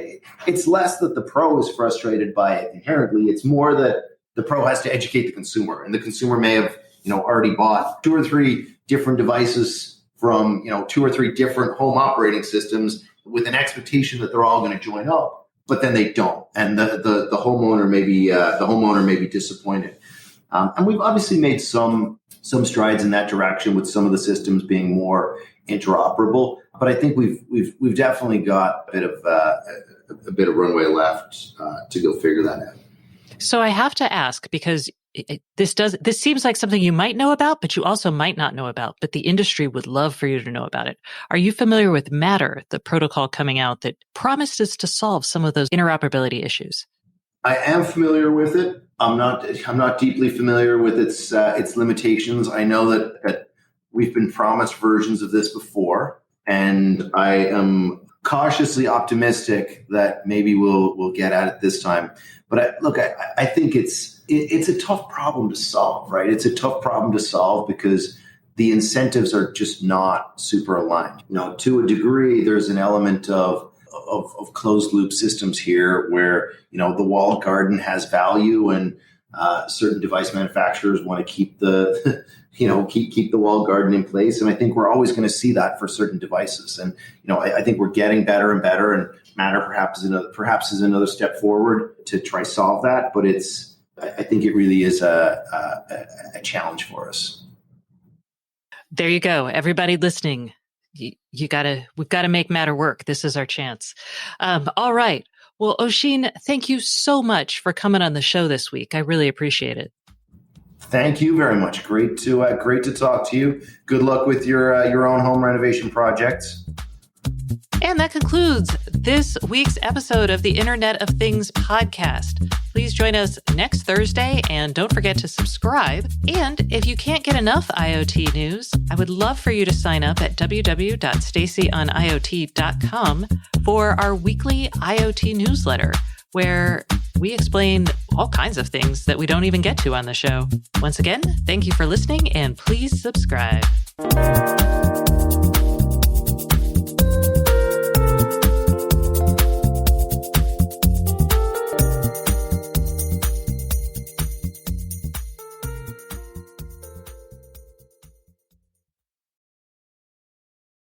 it's less that the pro is frustrated by it inherently. It's more that the pro has to educate the consumer, and the consumer may have already bought 2 or 3 different devices from 2 or 3 different home operating systems with an expectation that they're all going to join up, but then they don't, and the homeowner may be disappointed. And we've obviously made some strides in that direction with some of the systems being more interoperable, but I think we've definitely got a bit of runway left to go figure that out. So I have to ask, because this seems like something you might know about, but you also might not know about, but the industry would love for you to know about it. Are you familiar with Matter, the protocol coming out that promises to solve some of those interoperability issues? I am familiar with it. I'm not deeply familiar with its limitations. I know that we've been promised versions of this before, and I am cautiously optimistic that maybe we'll get at it this time. But I think it's a tough problem to solve, right? It's a tough problem to solve because the incentives are just not super aligned. To a degree, there's an element of closed loop systems here where the walled garden has value, and certain device manufacturers want to keep the keep the walled garden in place. And I think we're always going to see that for certain devices. And I think we're getting better and better, and Matter perhaps is another step forward to try solve that. But I think it really is a challenge for us. There you go, everybody listening. We've got to make Matter work. This is our chance. All right. Well, Oisin, thank you so much for coming on the show this week. I really appreciate it. Thank you very much. Great to talk to you. Good luck with your own home renovation projects. And that concludes this week's episode of the Internet of Things podcast. Please join us next Thursday and don't forget to subscribe. And if you can't get enough IoT news, I would love for you to sign up at www.stacyoniot.com for our weekly IoT newsletter, where we explain all kinds of things that we don't even get to on the show. Once again, thank you for listening and please subscribe.